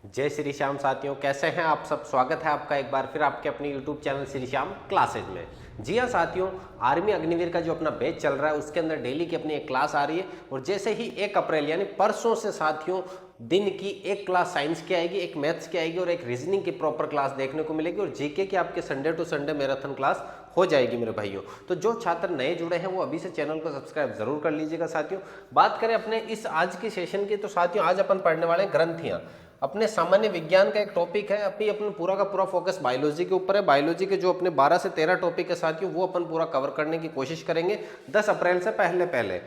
जय श्री श्याम साथियों, कैसे हैं आप सब। स्वागत है आपका एक बार फिर आपके अपने YouTube channel Shri Shyam classes में। जी हाँ साथियों, आर्मी अग्निवीर का जो अपना बैच चल रहा है उसके अंदर डेली की अपनी एक क्लास आ रही है और जैसे ही 1 अप्रैल यानी परसों से साथियों दिन की एक क्लास साइंस की आएगी, एक मैथ्स की आएगी और एक रीजनिंग की प्रॉपर क्लास देखने को मिलेगी और जीके की आपके Sunday to Sunday marathon class हो जाएगी मेरे भाइयों। तो जो छात्र नए जुड़े हैं वो अभी से चैनल को सब्सक्राइब जरूर कर लीजिएगा साथियों। बात करें अपने इस आज की सेशन की तो साथियों आज अपन पढ़ने वाले हैं ग्रंथियां। अपने सामान्य विज्ञान का एक टॉपिक है, अभी अपने पूरा का पूरा फोकस बायोलॉजी के ऊपर है। बायोलॉजी के जो अपने 12 से 13 टॉपिक है साथियों वो अपन पूरा कवर करने की कोशिश करेंगे 10 अप्रैल से पहले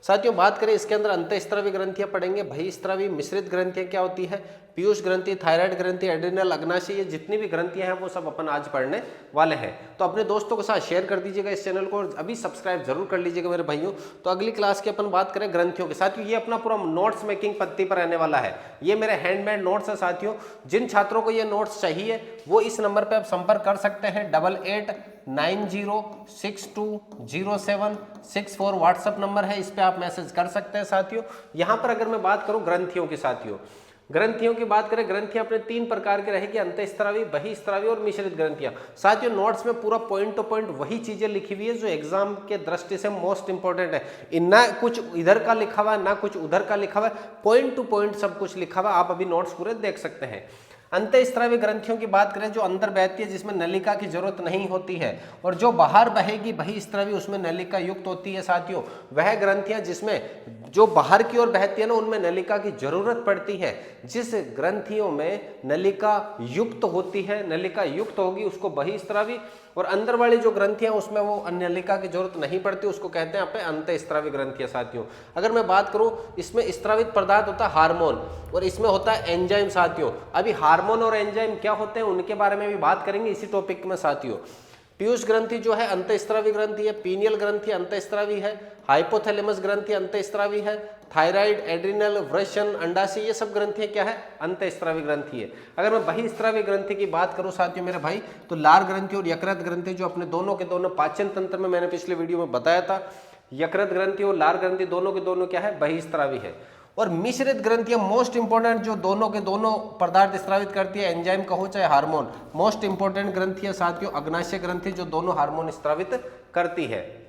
साथियों। बात करें इसके अंदर अंतःस्रावी ग्रंथियां पढ़ेंगे, बहिस्रावी, मिश्रित ग्रंथियां क्या होती है, पीयूष ग्रंथि, थायराइड ग्रंथि, एड्रिनल, अग्नाशय, ये जितनी भी ग्रंथियां हैं वो सब अपन आज पढ़ने वाले हैं। तो अपने दोस्तों के साथ शेयर कर दीजिएगा इस चैनल को और अभी सब्सक्राइब जरूर कर लीजिएगा मेरे भाइयों। तो अगली क्लास की अपन बात करें ग्रंथियों के साथियों, ये अपना पूरा नोट्स मेकिंग पत्ती पर रहने वाला है। ये मेरे हैंडमेड नोट्स है साथियों। जिन छात्रों को ये नोट्स चाहिए वो इस नंबर पर आप संपर्क कर सकते हैं 8890620764 व्हाट्सएप नंबर है, इस पे आप मैसेज कर सकते हैं साथियों। यहां पर अगर मैं बात करूं ग्रंथियों की साथियों, ग्रंथियों की बात करें, ग्रंथियां अपने 3 प्रकार की रहेगी, अंतःस्रावी, बहिस्रावी और मिश्रित ग्रंथियां। साथियों नोट्स में पूरा पॉइंट टू पॉइंट वही चीजें लिखी हुई है जो एग्जाम के दृष्टि से मोस्ट इंपॉर्टेंट है। ना कुछ इधर का लिखा हुआ है ना कुछ उधर का लिखा हुआ है, पॉइंट टू पॉइंट सब कुछ लिखा हुआ है। आप अभी नोट्स पूरे देख सकते हैं। अंतःस्रावी ग्रंथियों की बात करें जो अंदर बहती है जिसमें नलिका की जरूरत नहीं होती है और जो बाहर बहेगी बहिस्रावी उसमें नलिका युक्त होती है साथियों। वह ग्रंथियां जिसमें जो बाहर की ओर बहती है ना उनमें नलिका की जरूरत पड़ती है। जिस ग्रंथियों में नलिका युक्त होती है, नलिका युक्त होगी उसको बहिस्रावी, और अंदर वाली जो ग्रंथियां उसमें वो नलिका की जरूरत नहीं पड़ती उसको कहते हैं यहाँ पे अंतःस्रावी ग्रंथियां साथियों। अगर मैं बात करूं इसमें स्रावित पदार्थ होता है हार्मोन और इसमें होता है एंजाइम साथियों। अभी हार्मोन और एंजाइम क्या होते हैं उनके बारे में भी बात करेंगे इसी टॉपिक में साथियों। पीयूष ग्रंथि जो है अंतःस्रावी ग्रंथि है, पीनियल ग्रंथि अंतःस्रावी है, हाइपोथैलेमस ग्रंथि अंतःस्रावी है, थायराइड, एड्रिनल, वृषण, अंडाशय, ये सब ग्रंथियां क्या है, अंतःस्रावी ग्रंथि है। अगर मैं बहिस्रावी ग्रंथि की बात करूं साथियों मेरे भाई तो लार ग्रंथि और यकृत ग्रंथि जो अपने दोनों के दोनों पाचन तंत्र में मैंने पिछले वीडियो में बताया था, यकृत ग्रंथि और लार ग्रंथि दोनों के दोनों क्या है, बहिस्रावी है। और मिश्रित ग्रंथियां मोस्ट इंपॉर्टेंट जो दोनों के दोनों पदार्थ स्रावित करती है, एंजाइम कहो चाहे हार्मोन, मोस्ट इंपॉर्टेंट ग्रंथि है साथियों अग्नाशय ग्रंथि जो दोनों हार्मोन स्रावित करती है।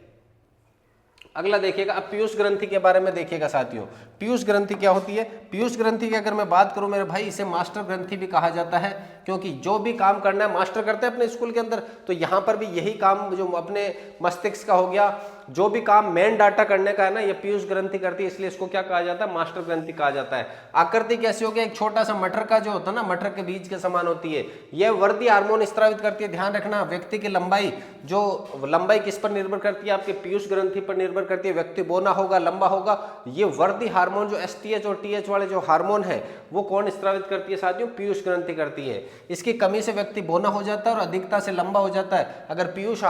अगला देखिएगा, अब पीयूष ग्रंथि के बारे में देखिएगा साथियों। पीयूष ग्रंथि क्या होती है, पीयूष ग्रंथि की अगर मैं बात करूं मेरे भाई इसे मास्टर ग्रंथि भी कहा जाता है क्योंकि जो भी काम करना है मास्टर करते हैं अपने स्कूल के अंदर, तो यहाँ पर भी यही काम जो अपने मस्तिष्क का हो गया, जो भी काम मेन डाटा करने का है ना ये पीयूष ग्रंथि करती है, इसलिए इसको क्या कहा जाता है, मास्टर ग्रंथि कहा जाता है। आकृति कैसी होगी, एक छोटा सा मटर का जो होता है ना, मटर के बीज के समान होती है। यह वर्दी हार्मोन स्रावित करती है। ध्यान रखना व्यक्ति की लंबाई, जो लंबाई किस पर निर्भर करती है, आपके पीयूष ग्रंथि पर निर्भर करती है। व्यक्ति बोना होगा, लंबा होगा, ये वर्दी हार्मोन जो एसटीएच और टीएच वाले जो हार्मोन है वो कौन स्रावित करती है साथियों, पीयूष ग्रंथि करती है। इसकी कमी से व्यक्ति बोना हो जाता है और अधिकता से लंबा हो जाता है। अगर पीयूष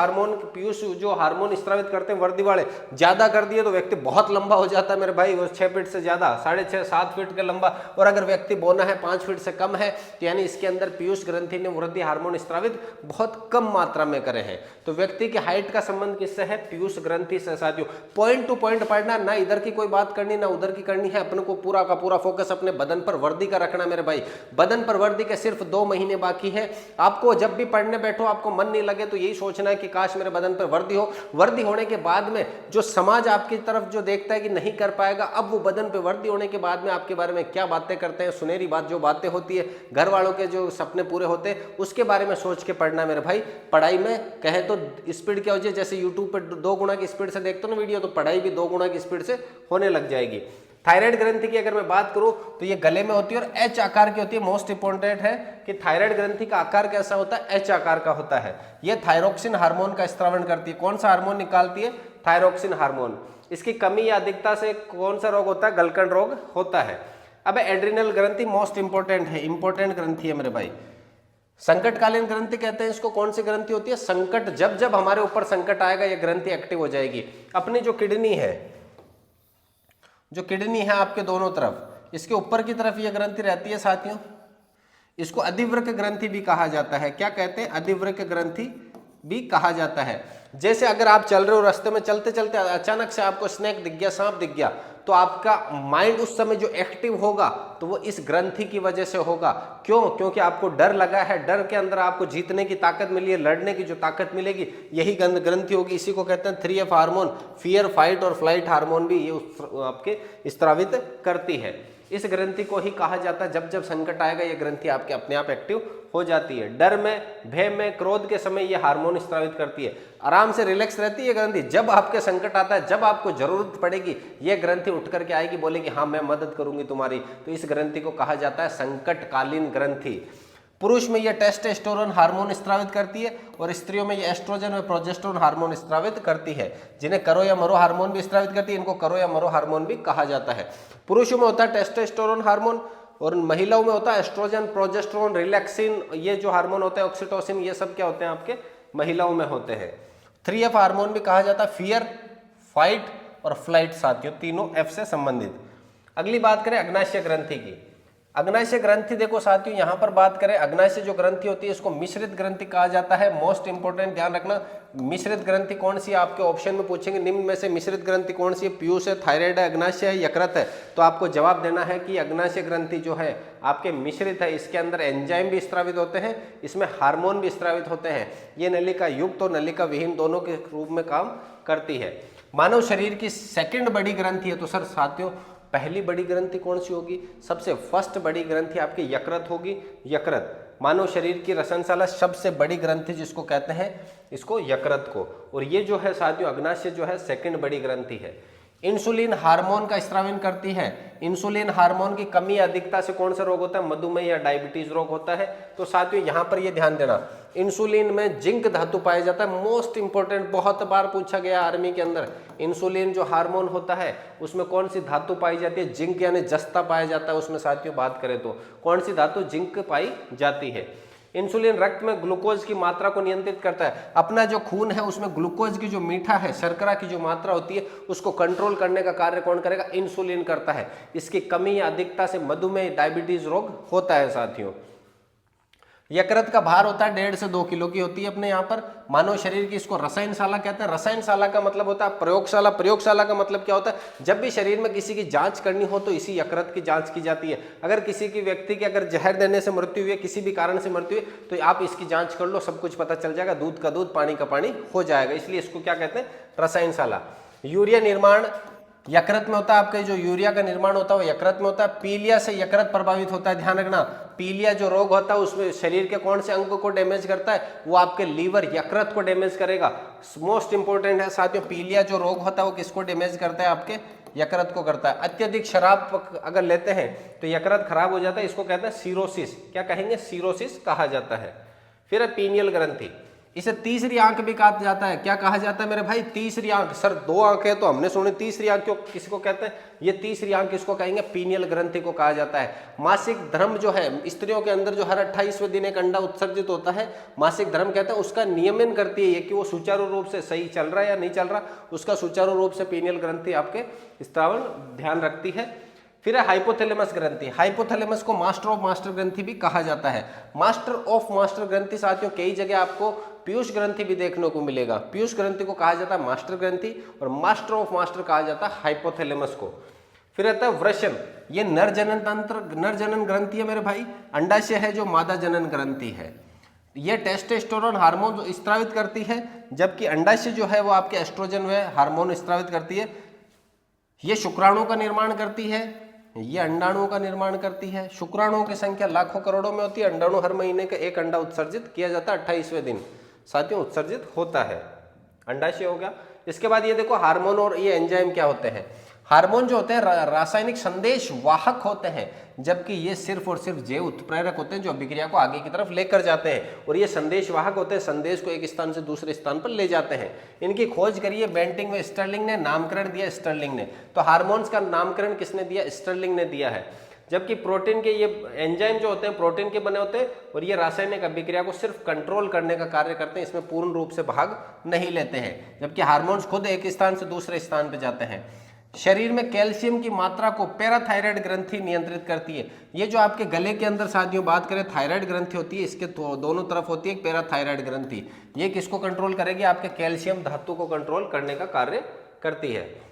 जो हार्मोन स्रावित करते हैं वर्दी वाले ज्यादा कर दिए तो व्यक्ति बहुत लंबा हो जाता है मेरे भाई, वो 6 फीट से ज्यादा, 6.5 7 फीट का लंबा। और अगर व्यक्ति बोना है 5 फीट से कम है तो यानी इसके अंदर पीयूष ग्रंथि ने वृद्धि हार्मोन स्रावित बहुत कम मात्रा में करे हैं। तो व्यक्ति की हाइट का संबंध किससे है, पीयूष ग्रंथि से साथियों। पॉइंट टू पॉइंट पढ़ना, ना इधर की कोई बात करनी ना उधर की करनी है, अपने को पूरा का पूरा फोकस अपने बदन पर वर्दी का रखना मेरे भाई। बदन पर वर्दी के सिर्फ 2 महीने बाकी है। आपको जब भी पढ़ने बैठो आपको मन नहीं लगे तो यही सोचना है कि काश मेरे बदन पर वर्दी हो। वर्दी होने के बाद में जो समाज आपकी तरफ जो देखता है कि नहीं कर पाएगा, अब वो बदन पे वर्दी होने के बाद में आपके बारे में क्या बातें करते हैं, सुनहरी बात जो बातें होती है, घर वालों के जो सपने पूरे होते हैं उसके बारे में सोच के पढ़ना मेरे भाई। पढ़ाई में कहे तो स्पीड क्या हो जाए, जैसे यूट्यूब पे 2 गुना की स्पीड से देखते हो ना वीडियो, तो पढ़ाई भी 2 गुना की स्पीड से होने लग जाएगी। थायराइड ग्रंथि की अगर मैं बात करूं तो ये गले में होती है और एच आकार की होती है। मोस्ट इंपॉर्टेंट है कि थायराइड ग्रंथि का आकार कैसा होता है, एच आकार का होता है। ये थायरोक्सिन हार्मोन का स्रावण करती है। कौन सा हार्मोन निकालती है, थायरोक्सिन हार्मोन। इसकी कमी या अधिकता से कौन सा रोग होता है, गलकंड रोग होता है। अब एड्रिनल ग्रंथि मोस्ट इंपॉर्टेंट है, इंपॉर्टेंट ग्रंथि है मेरे भाई। संकटकालीन ग्रंथि कहते हैं इसको। कौन सी ग्रंथि होती है, संकट, जब जब हमारे ऊपर संकट आएगा ये ग्रंथि एक्टिव हो जाएगी। अपनी जो किडनी है, जो किडनी है आपके दोनों तरफ, इसके ऊपर की तरफ ये ग्रंथि रहती है साथियों। इसको अधिवृक्क ग्रंथि भी कहा जाता है। क्या कहते हैं, अधिवृक्क ग्रंथि भी कहा जाता है। जैसे अगर आप चल रहे हो रास्ते में, चलते चलते अचानक से आपको स्नेक दिख गया, सांप दिख गया, तो आपका माइंड उस समय जो एक्टिव होगा तो वो इस ग्रंथि की वजह से होगा। क्यों? क्योंकि आपको डर लगा है, डर के अंदर आपको जीतने की ताकत मिली है, लड़ने की जो ताकत मिलेगी यही ग्रंथि होगी। इसी को कहते हैं 3F हार्मोन, फियर, फाइट और फ्लाइट हार्मोन भी ये आपके स्त्रावित करती है। इस ग्रंथि को ही कहा जाता है, जब जब संकट आएगा ये ग्रंथि आपके अपने आप एक्टिव हो जाती है। डर में, भय में, क्रोध के समय ये हार्मोन स्त्रावित करती है। आराम से रिलैक्स रहती है ग्रंथि। जब आपके संकट आता है, जब आपको जरूरत पड़ेगी, ये ग्रंथि उठ करके आएगी, बोलेगी हाँ मैं मदद करूंगी तुम्हारी। तो इस ग्रंथि को कहा जाता है संकटकालीन ग्रंथि। पुरुष में यह टेस्टोस्टेरोन हार्मोन स्त्रावित करती है और स्त्रियों में यह एस्ट्रोजन और प्रोजेस्टेरोन हार्मोन स्त्रावित करती है, जिन्हें करो या मरो हार्मोन भी स्त्रावित करती है। इनको करो या मरो हार्मोन भी कहा जाता है। पुरुषों में होता है टेस्टोस्टेरोन हार्मोन और महिलाओं में होता है एस्ट्रोजन, प्रोजेस्टेरोन, रिलैक्सिन। ये जो हार्मोन होते हैं, ऑक्सीटोसिन, ये सब क्या होते हैं आपके महिलाओं में होते हैं। 3F हार्मोन भी कहा जाता है, फियर, फाइट और फ्लाइट साथियों, तीनों F से संबंधित। अगली बात करें अग्नाशय ग्रंथि की। अग्नाशय ग्रंथि देखो साथियों, यहाँ पर बात करें अग्नाशय जो ग्रंथि होती है इसको मिश्रित ग्रंथि कहा जाता है। मोस्ट इंपोर्टेंट ध्यान रखना, मिश्रित ग्रंथि कौन सी है आपके ऑप्शन में पूछेंगे, निम्न में से मिश्रित ग्रंथि कौन सी है? पीयूष है, थायराइड है, अग्नाशय है, यकृत है। तो आपको जवाब देना है कि अग्नाशय ग्रंथि जो है आपके मिश्रित है। इसके अंदर एंजाइम भी स्त्रावित होते हैं, इसमें हार्मोन भी स्त्रावित होते हैं। ये नलिका युक्त और नलिका विहीन दोनों के रूप में काम करती है। मानव शरीर की सेकंड बड़ी ग्रंथि है। तो सर साथियों पहली बड़ी ग्रंथि कौन सी होगी? सबसे फर्स्ट बड़ी ग्रंथि आपकी यकृत होगी। यकृत मानव शरीर की रसनशाला सबसे बड़ी ग्रंथि जिसको कहते हैं, इसको यकृत को। और ये जो है साथियों अग्नाशय जो है सेकंड बड़ी ग्रंथि है। इंसुलिन हार्मोन का स्रावन करती है। इंसुलिन हार्मोन की कमी अधिकता से कौन सा रोग होता है? मधुमेह या डायबिटीज रोग होता है। तो साथियों यहाँ पर ये ध्यान देना, इंसुलिन में जिंक धातु पाया जाता है। मोस्ट इंपोर्टेंट, बहुत बार पूछा गया आर्मी के अंदर, इंसुलिन जो हार्मोन होता है उसमें कौन सी धातु पाई जाती है? जिंक यानी जस्ता पाया जाता है उसमें। साथियों बात करें तो कौन सी धातु? जिंक पाई जाती है। इंसुलिन रक्त में ग्लूकोज की मात्रा को नियंत्रित करता है। अपना जो खून है उसमें ग्लूकोज की जो मीठा है, शर्करा की जो मात्रा होती है उसको कंट्रोल करने का कार्य कौन करेगा? इंसुलिन करता है। इसकी कमी या अधिकता से मधुमेह, डायबिटीज रोग होता है साथियों। यकृत का भार होता है 1.5 से 2 किलो की होती है अपने यहाँ पर। मानव शरीर की इसको रसायनशाला कहते हैं। रसायनशाला का मतलब होता है प्रयोगशाला। प्रयोगशाला का मतलब क्या होता है? जब भी शरीर में किसी की जांच करनी हो तो इसी यकृत की जांच की जाती है। अगर किसी की व्यक्ति की अगर जहर देने से मृत्यु हुई है, किसी भी कारण से मृत्यु हुई, तो आप इसकी जांच कर लो, सब कुछ पता चल जाएगा। दूध का दूध, पानी का पानी हो जाएगा। इसलिए इसको क्या कहते हैं? रसायनशाला। यूरिया निर्माण यकृत में होता है। आपके जो यूरिया का निर्माण होता है वो यकृत में होता है। पीलिया से यकृत प्रभावित होता है। ध्यान रखना, पीलिया जो रोग होता है उसमें शरीर के कौन से अंग को डैमेज करता है? वो आपके लीवर, यकृत को डैमेज करेगा। मोस्ट इंपोर्टेंट है साथियों, पीलिया जो रोग होता है वो किसको डैमेज करता है? आपके यकृत को करता है। अत्यधिक शराब अगर लेते हैं तो यकृत खराब हो जाता है। इसको कहते हैं सीरोसिस। क्या कहेंगे? सीरोसिस कहा जाता है। फिर है पीनियल ग्रंथि। इसे तीसरी आंख भी कहा जाता है। क्या कहा जाता है मेरे भाई? तीसरी आंख। सर 2 आंखें तो हमने सुनी, तीसरी आंख क्यों किसको कहते हैं? ये तीसरी आंख किसको कहेंगे? पीनियल ग्रंथि को कहा जाता है। मासिक धर्म जो है स्त्रियों के अंदर जो हर 28वें दिन एक अंडा उत्सर्जित होता है, मासिक धर्म कहते हैं, उसका नियमन करती है ये कि वो सुचारू रूप से सही चल रहा है या नहीं चल रहा, उसका सुचारू रूप से पीनियल ग्रंथि आपके स्त्रावन ध्यान रखती है। फिर है हाइपोथैलेमस ग्रंथि। हाइपोथैलेमस को मास्टर ऑफ मास्टर ग्रंथि भी कहा जाता है। मास्टर ऑफ मास्टर ग्रंथि साथियों कई जगह आपको पीयूष ग्रंथि भी देखने को मिलेगा। पीयूष ग्रंथि को कहा जाता है मास्टर ग्रंथि और मास्टर ऑफ मास्टर कहा जाता है हाइपोथैलेमस को। फिर रहता है वृषण। ये नर जनन तंत्र, नर जनन ग्रंथि है मेरे भाई। अंडाशय है जो मादा जनन ग्रंथि है। ये टेस्टोस्टेरोन हार्मोन स्त्रावित करती है, जबकि अंडाशय जो है वो आपके एस्ट्रोजन व हार्मोन स्त्रावित करती है। ये शुक्राणु का निर्माण करती है, ये अंडाणुओं का निर्माण करती है। शुक्राणुओं की संख्या लाखों करोड़ों में होती है। अंडाणु हर महीने का एक अंडा उत्सर्जित किया जाता है, 28वें दिन साथियों उत्सर्जित होता है। अंडाशय हो गया। इसके बाद ये देखो हार्मोन और ये एंजाइम क्या होते हैं। हार्मोन जो होते हैं रासायनिक संदेश वाहक होते हैं, जबकि ये सिर्फ और सिर्फ जैव उत्प्रेरक होते हैं जो अभिक्रिया को आगे की तरफ लेकर जाते हैं। और ये संदेश वाहक होते हैं, संदेश को एक स्थान से दूसरे स्थान पर ले जाते हैं। इनकी खोज करी है बेंटिंग व स्टर्लिंग ने, नामकरण दिया स्टर्लिंग ने। तो हार्मोन्स का नामकरण किसने दिया? स्टर्लिंग ने दिया है। जबकि प्रोटीन के ये एंजाइम जो होते हैं प्रोटीन के बने होते हैं और ये रासायनिक अभिक्रिया को सिर्फ कंट्रोल करने का कार्य करते हैं, इसमें पूर्ण रूप से भाग नहीं लेते हैं। जबकि हार्मोन्स खुद एक स्थान से दूसरे स्थान पर जाते हैं। शरीर में कैल्शियम की मात्रा को पैराथायराइड ग्रंथि नियंत्रित करती है। ये जो आपके गले के अंदर साथियों बात करें थायराइड ग्रंथि होती है, इसके दोनों तरफ होती है एक पैराथायराइड ग्रंथि। ये किसको कंट्रोल करेगी? आपके कैल्शियम धातु को कंट्रोल करने का कार्य करती है।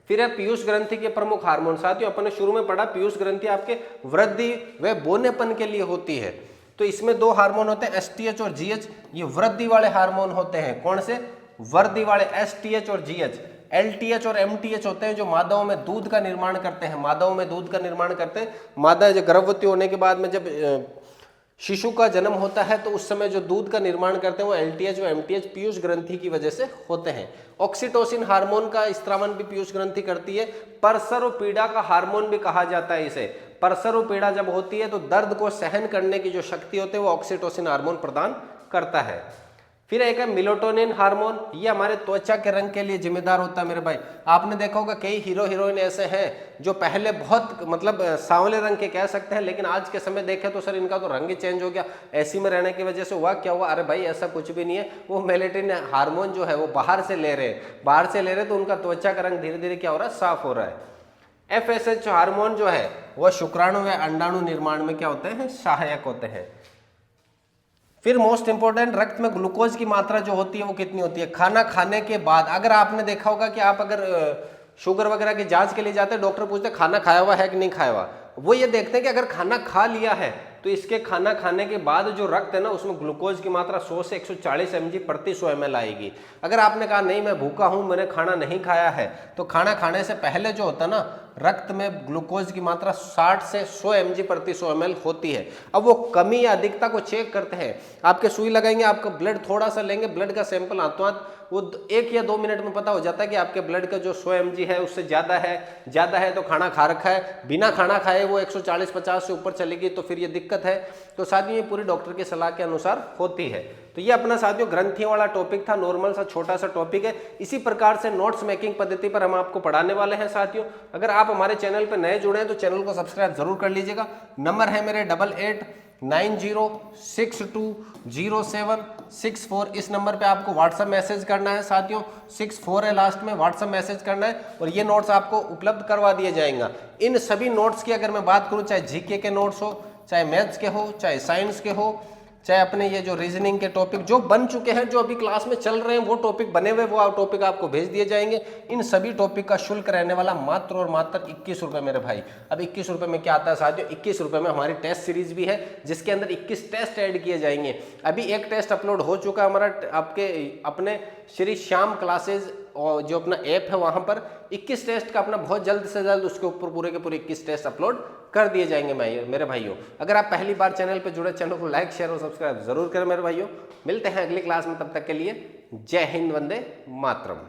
फिर है पीयूष ग्रंथि के प्रमुख हार्मोन। साथियों अपन ने शुरू में पढ़ा पीयूष ग्रंथि आपके वृद्धि व बोनेपन के लिए होती है। तो इसमें दो हार्मोन होते हैं एसटीएच और जीएच। ये वृद्धि वाले हार्मोन होते हैं। कौन से? वृद्धि वाले एसटीएच और जीएच। एलटीएच और एमटीएच होते हैं जो मादाओं में दूध का निर्माण करते हैं। मादाओं में दूध का निर्माण करते हैं। मादा जो गर्भवती होने के बाद में जब शिशु का जन्म होता है तो उस समय जो दूध का निर्माण करते हैं वो एलटीएच और एमटीएच पीयूष ग्रंथि की वजह से होते हैं। ऑक्सीटोसिन हार्मोन का स्त्रावन भी पीयूष ग्रंथि करती है। परसर्व पीड़ा का हार्मोन भी कहा जाता है इसे। परसर्व पीड़ा जब होती है तो दर्द को सहन करने की जो शक्ति होती है वो ऑक्सीटोसिन हार्मोन प्रदान करता है। फिर एक है मेलाटोनिन हार्मोन। ये हमारे त्वचा के रंग के लिए जिम्मेदार होता है मेरे भाई। आपने देखा होगा कई हीरो हीरोइन ऐसे हैं जो पहले बहुत मतलब सांवले रंग के कह सकते हैं, लेकिन आज के समय देखें तो सर इनका तो रंग ही चेंज हो गया। ऐसी में रहने की वजह से हुआ क्या हुआ? अरे भाई ऐसा कुछ भी नहीं है, वो मेलाटोनिन हार्मोन जो है वो बाहर से ले रहे हैं। बाहर से ले रहे तो उनका त्वचा का रंग धीरे धीरे क्या हो रहा है? साफ हो रहा है। एफएसएच हार्मोन जो है वह शुक्राणु व अंडाणु निर्माण में क्या होते हैं? सहायक होते हैं। फिर मोस्ट इंपोर्टेंट, रक्त में ग्लूकोज की मात्रा जो होती है वो कितनी होती है? खाना खाने के बाद अगर आपने देखा होगा कि आप अगर शुगर वगैरह की जांच के लिए जाते हैं, डॉक्टर पूछते हैं खाना खाया हुआ है कि नहीं खाया हुआ। वो ये देखते हैं कि अगर खाना खा लिया है तो इसके खाना खाने के बाद जो रक्त है ना उसमें ग्लूकोज की मात्रा 100 से 140 mg प्रति 100 ml आएगी। अगर आपने कहा नहीं मैं भूखा हूं, मैंने खाना नहीं खाया है, तो खाना खाने से पहले जो होता है ना रक्त में ग्लूकोज की मात्रा 60 से 100 mg प्रति 100 ml होती है। अब वो कमी या अधिकता को चेक करते हैं। आपके सुई लगाएंगे, आपका ब्लड थोड़ा सा लेंगे, ब्लड का सैंपल हाथों हाथ वो 1 या 2 मिनट में पता हो जाता है कि आपके ब्लड का जो 100 mg है उससे ज़्यादा है तो खाना खा रखा है। बिना खाना खाए वो 140-50 से ऊपर चलेगी तो फिर ये दिक्कत है। तो साथियों ये पूरी डॉक्टर की सलाह के अनुसार होती है। तो ये अपना साथियों ग्रंथियों वाला टॉपिक था, नॉर्मल सा छोटा सा टॉपिक है। इसी प्रकार से नोट्स मेकिंग पद्धति पर हम आपको पढ़ाने वाले हैं साथियों। अगर आप हमारे चैनल पर नए जुड़े हैं तो चैनल को सब्सक्राइब जरूर कर लीजिएगा। नंबर है मेरे 8890620764। इस नंबर पे आपको व्हाट्सएप मैसेज करना है साथियों। 64 है लास्ट में, व्हाट्सएप मैसेज करना है और ये नोट्स आपको उपलब्ध करवा दिए जाएंगे। इन सभी नोट्स की अगर मैं बात करूं, चाहे जीके के नोट्स हो, चाहे मैथ्स के हो, चाहे साइंस के हो, चाहे अपने ये जो रीजनिंग के टॉपिक जो बन चुके हैं, जो अभी क्लास में चल रहे हैं वो टॉपिक बने हुए, वो टॉपिक आपको भेज दिए जाएंगे। इन सभी टॉपिक का शुल्क रहने वाला मात्र और मात्र 21 रुपये मेरे भाई। अब 21 रुपये में क्या आता है साथियों? 21 रुपये में हमारी टेस्ट सीरीज भी है जिसके अंदर 21 टेस्ट ऐड किए जाएंगे। अभी एक टेस्ट अपलोड हो चुका है हमारा आपके अपने श्री श्याम क्लासेज और जो अपना ऐप है वहां पर 21 टेस्ट का अपना बहुत जल्द से जल्द उसके ऊपर पूरे के पूरे 21 टेस्ट अपलोड कर दिए जाएंगे मेरे भाइयों। अगर आप पहली बार चैनल पे जुड़े, चैनल को लाइक शेयर और सब्सक्राइब जरूर करें मेरे भाइयों। मिलते हैं अगली क्लास में, तब तक के लिए जय हिंद, वंदे मातरम।